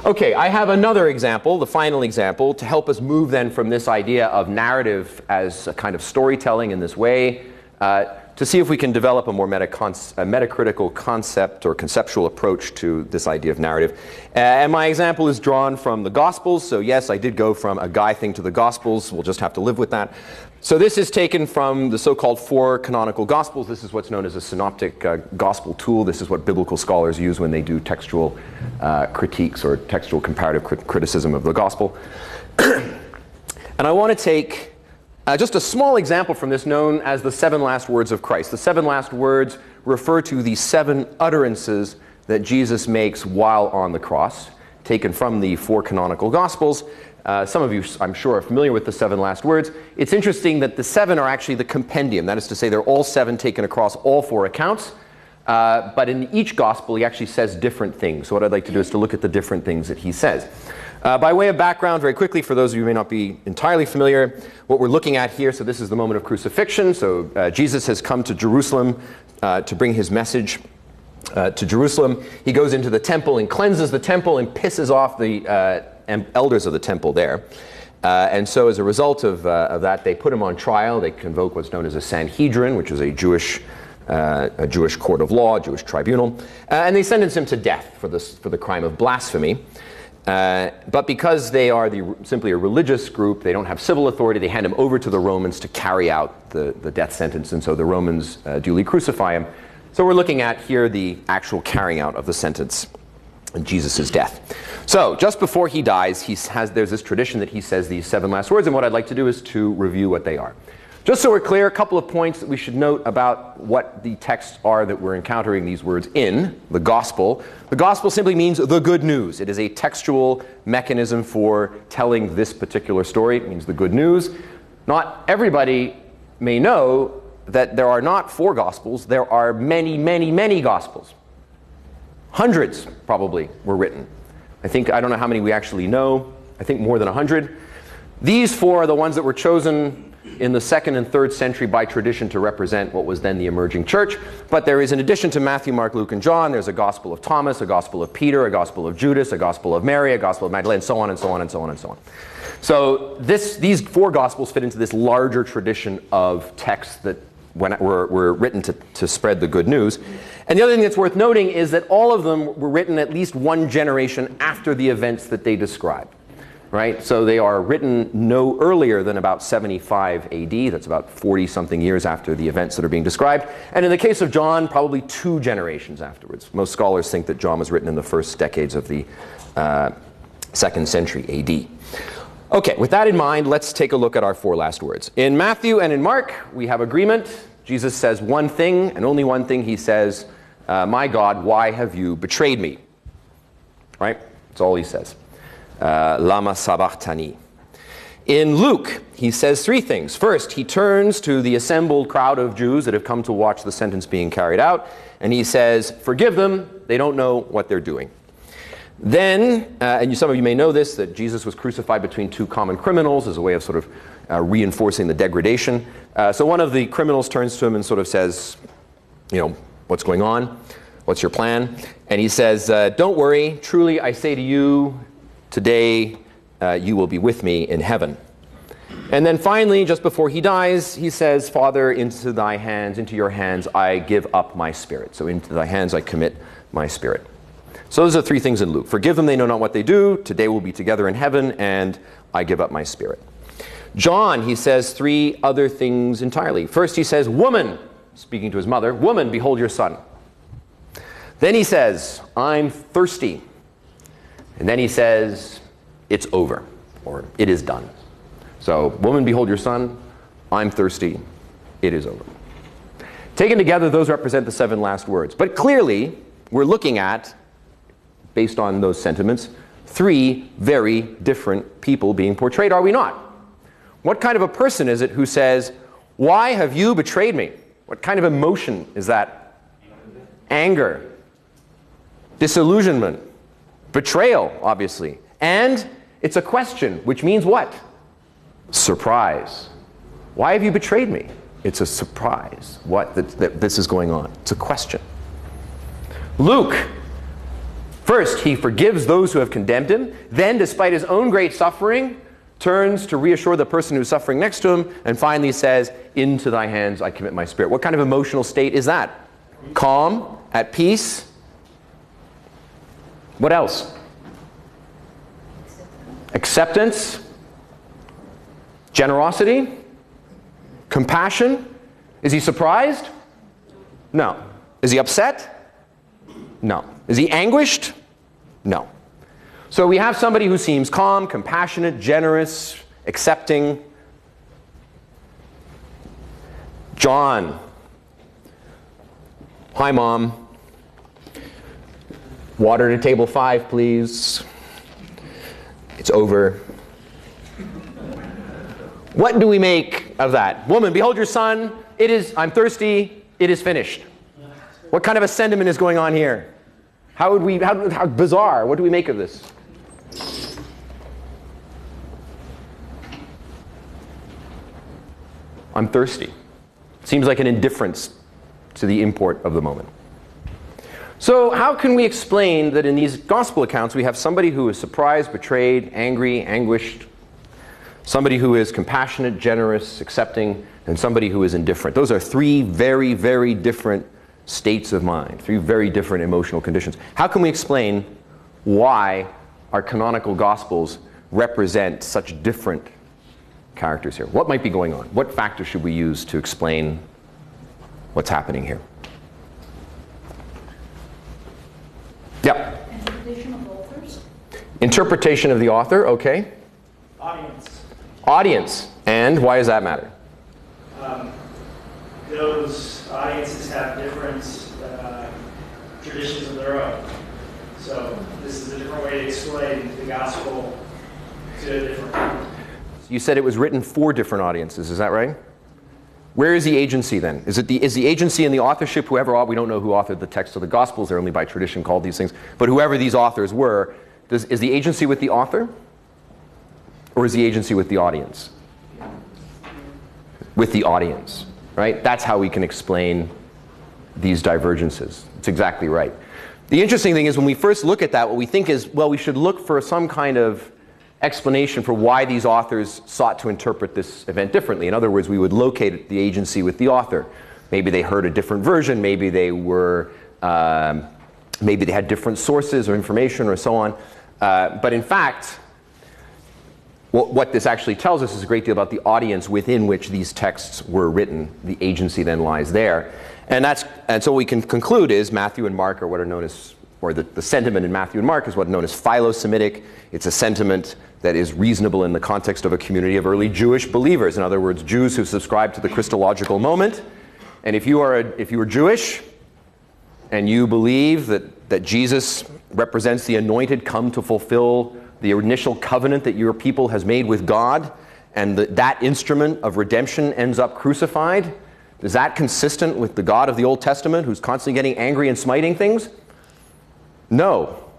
Okay, I have another example, the final example, to help us move then from this idea of narrative as a kind of storytelling in this way, to see if we can develop a more metacritical concept or conceptual approach to this idea of narrative. And my example is drawn from the Gospels. So yes, I did go from a guy thing to the Gospels. We'll just have to live with that. So this is taken from the so-called 4 canonical Gospels. This is what's known as a synoptic gospel tool. This is what biblical scholars use when they do textual critiques or textual comparative criticism of the Gospel. And I want to take just a small example from this known as the 7 last words of Christ. The 7 last words refer to the 7 utterances that Jesus makes while on the cross, taken from the 4 canonical Gospels. Some of you, I'm sure, are familiar with the 7 last words. It's interesting that the 7 are actually the compendium. That is to say, they're all 7 taken across all 4 accounts. But in each Gospel, he actually says different things. So what I'd like to do is to look at the different things that he says. By way of background, very quickly, for those of you who may not be entirely familiar, what we're looking at here, so this is the moment of crucifixion. So Jesus has come to Jerusalem to bring his message to Jerusalem. He goes into the temple and cleanses the temple and pisses off the elders of the temple there. And so as a result of that, they put him on trial. They convoke what's known as a Sanhedrin, which is a Jewish court of law, a Jewish tribunal. And they sentence him to death for the crime of blasphemy. But because they are simply a religious group, they don't have civil authority, they hand him over to the Romans to carry out the death sentence, and so the Romans duly crucify him. So we're looking at here the actual carrying out of the sentence and Jesus' death. So just before he dies, there's this tradition that he says these 7 last words, and what I'd like to do is to review what they are. Just so we're clear, a couple of points that we should note about what the texts are that we're encountering these words in, the Gospel. The Gospel simply means the good news. It is a textual mechanism for telling this particular story. It means the good news. Not everybody may know that there are not 4 Gospels. There are many, many, many Gospels. Hundreds, probably, were written. I don't know how many we actually know. I think more than 100. These 4 are the ones that were chosen in the 2nd and 3rd century by tradition to represent what was then the emerging church. But there is, in addition to Matthew, Mark, Luke, and John, there's a Gospel of Thomas, a Gospel of Peter, a Gospel of Judas, a Gospel of Mary, a Gospel of Magdalene, and so on and so on and so on and so on. So these 4 Gospels fit into this larger tradition of texts that were written to spread the good news. And the other thing that's worth noting is that all of them were written at least 1 generation after the events that they describe. Right? So they are written no earlier than about 75 AD. That's about 40-something years after the events that are being described. And in the case of John, probably 2 generations afterwards. Most scholars think that John was written in the first decades of the 2nd century AD. Okay, with that in mind, let's take a look at our 4 last words. In Matthew and in Mark, we have agreement. Jesus says one thing, and only one thing. He says, my God, why have you betrayed me? Right? That's all he says. Lama sabachthani. In Luke, he says 3 things. First, he turns to the assembled crowd of Jews that have come to watch the sentence being carried out, and he says, forgive them, they don't know what they're doing. Then, and some of you may know this, that Jesus was crucified between 2 common criminals as a way of sort of reinforcing the degradation. So one of the criminals turns to him and sort of says, what's going on? What's your plan? And he says, don't worry, truly I say to you, today you will be with me in heaven. And then finally, just before he dies, he says, Father, into your hands I give up my spirit. So into thy hands I commit my spirit. So those are 3 things in Luke. Forgive them, they know not what they do. Today we'll be together in heaven, and I give up my spirit. John, he says 3 other things entirely. First he says, woman, speaking to his mother, woman, behold your son. Then he says, I'm thirsty. And then he says, it's over, or it is done. So, woman, behold your son. I'm thirsty. It is over. Taken together, those represent the 7 last words. But clearly, we're looking at, based on those sentiments, 3 very different people being portrayed, are we not? What kind of a person is it who says, why have you betrayed me? What kind of emotion is that? Anger. Disillusionment. Betrayal, obviously. And it's a question, which means what? Surprise. Why have you betrayed me? It's a surprise that this is going on. It's a question. Luke, First, he forgives those who have condemned him. Then, despite his own great suffering, turns to reassure the person who's suffering next to him, and finally says, into thy hands I commit my spirit. What kind of emotional state is that? Calm, at peace. What else? Acceptance. Generosity. Compassion. Is he surprised? No. Is he upset? No. Is he anguished? No. So we have somebody who seems calm, compassionate, generous, accepting. John. Hi, Mom. Water to table 5, please. It's over. What do we make of that? Woman, behold your son. I'm thirsty. It is finished. What kind of a sentiment is going on here? How bizarre. What do we make of this? I'm thirsty. Seems like an indifference to the import of the moment. So how can we explain that in these gospel accounts we have somebody who is surprised, betrayed, angry, anguished, somebody who is compassionate, generous, accepting, and somebody who is indifferent? Those are 3 very, very different states of mind, 3 very different emotional conditions. How can we explain why our canonical gospels represent such different characters here? What might be going on? What factors should we use to explain what's happening here? Yeah. Interpretation of authors. Interpretation of the author, okay. Audience. Audience. And why does that matter? Those audiences have different traditions of their own. So this is a different way to explain the gospel to a different people. You said it was written for different audiences, is that right? Where is the agency then? Is the agency in the authorship, whoever, we don't know who authored the text of the Gospels, they're only by tradition called these things, but whoever these authors were, is the agency with the author? Or is the agency with the audience? With the audience, right? That's how we can explain these divergences. It's exactly right. The interesting thing is when we first look at that, what we think is, well, we should look for some kind of explanation for why these authors sought to interpret this event differently. In other words, we would locate the agency with the author. Maybe they heard a different version, maybe they had different sources or information or so on. But in fact, what this actually tells us is a great deal about the audience within which these texts were written. The agency then lies there. And so what we can conclude is Matthew and Mark are what are known as, or the sentiment in Matthew and Mark is what's known as philo-Semitic. It's a sentiment that is reasonable in the context of a community of early Jewish believers. In other words, Jews who subscribe to the Christological moment. And if you are Jewish and you believe that Jesus represents the anointed come to fulfill the initial covenant that your people has made with God, and that instrument of redemption ends up crucified, is that consistent with the God of the Old Testament who's constantly getting angry and smiting things? No.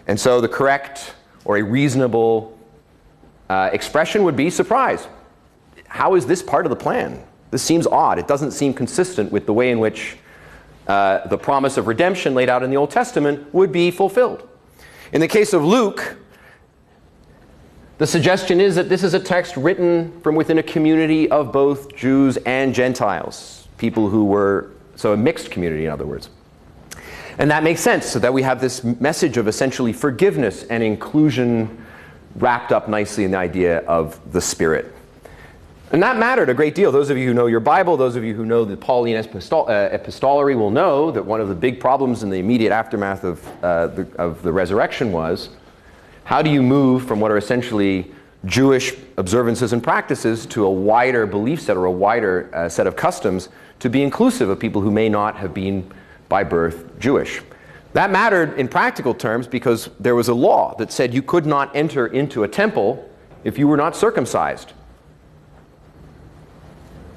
And so the correct or a reasonable expression would be surprise. How is this part of the plan? This seems odd. It doesn't seem consistent with the way in which the promise of redemption laid out in the Old Testament would be fulfilled. In the case of Luke, the suggestion is that this is a text written from within a community of both Jews and Gentiles, people who were, so a mixed community in other words. And that makes sense, so that we have this message of essentially forgiveness and inclusion wrapped up nicely in the idea of the Spirit. And that mattered a great deal. Those of you who know your Bible, those of you who know the Pauline epistolary will know that one of the big problems in the immediate aftermath of the resurrection was, how do you move from what are essentially Jewish observances and practices to a wider belief set or a wider set of customs to be inclusive of people who may not have been by birth Jewish? That mattered in practical terms because there was a law that said you could not enter into a temple if you were not circumcised.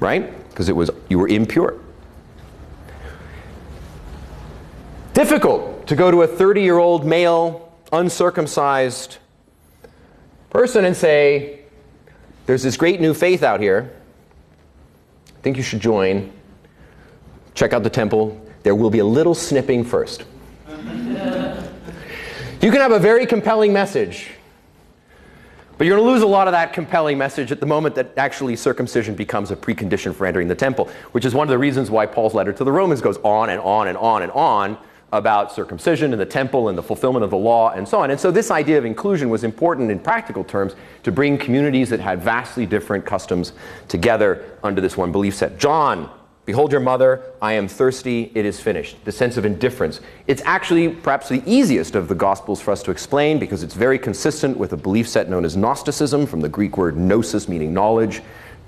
Right? Because you were impure. Difficult to go to a 30-year-old male uncircumcised person and say, there's this great new faith out here. I think you should join. Check out the temple. There will be a little snipping first. You can have a very compelling message, but you're going to lose a lot of that compelling message at the moment that actually circumcision becomes a precondition for entering the temple, which is one of the reasons why Paul's letter to the Romans goes on and on and on and on about circumcision and the temple and the fulfillment of the law and so on. And so this idea of inclusion was important in practical terms to bring communities that had vastly different customs together under this one belief set. John, behold your mother, I am thirsty, it is finished. The sense of indifference. It's actually perhaps the easiest of the Gospels for us to explain because it's very consistent with a belief set known as Gnosticism, from the Greek word gnosis, meaning knowledge,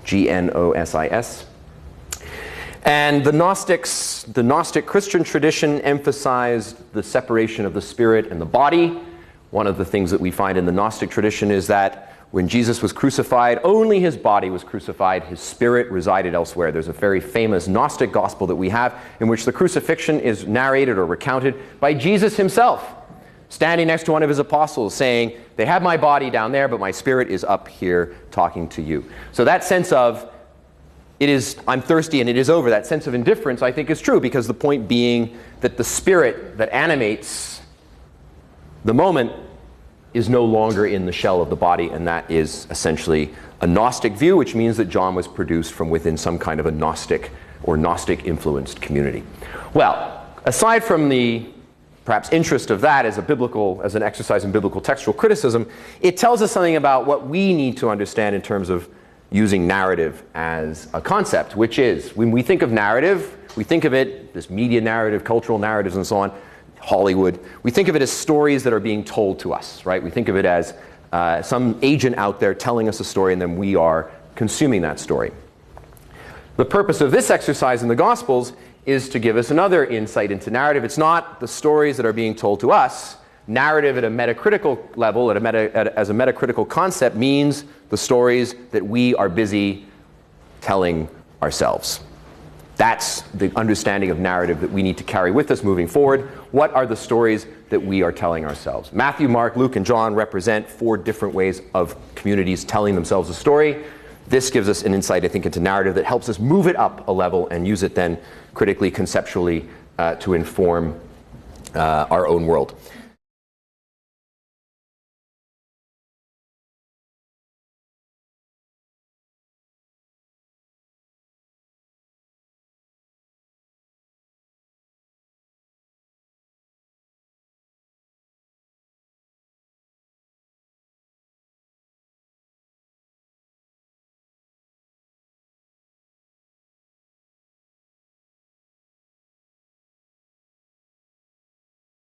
G-N-O-S-I-S. And the Gnostics, the Gnostic Christian tradition emphasized the separation of the spirit and the body. One of the things that we find in the Gnostic tradition is that when Jesus was crucified, only his body was crucified, his spirit resided elsewhere. There's a very famous Gnostic gospel that we have in which the crucifixion is narrated or recounted by Jesus himself, standing next to one of his apostles saying, they have my body down there, but my spirit is up here talking to you. So that sense of, I'm thirsty and it is over, that sense of indifference I think is true, because the point being that the spirit that animates the moment is no longer in the shell of the body, and that is essentially a Gnostic view, which means that John was produced from within some kind of a Gnostic or Gnostic-influenced community. Well, aside from the perhaps interest of that as an exercise in biblical textual criticism, it tells us something about what we need to understand in terms of using narrative as a concept, which is, when we think of narrative, we think of it, this media narrative, cultural narratives and so on, Hollywood, we think of it as stories that are being told to us, right? We think of it as some agent out there telling us a story and then we are consuming that story. The purpose of this exercise in the Gospels is to give us another insight into narrative. It's not the stories that are being told to us. Narrative at a metacritical level, as a metacritical concept, means the stories that we are busy telling ourselves. That's the understanding of narrative that we need to carry with us moving forward. What are the stories that we are telling ourselves? Matthew, Mark, Luke, and John represent 4 different ways of communities telling themselves a story. This gives us an insight, I think, into narrative that helps us move it up a level and use it then critically, conceptually, to inform our own world.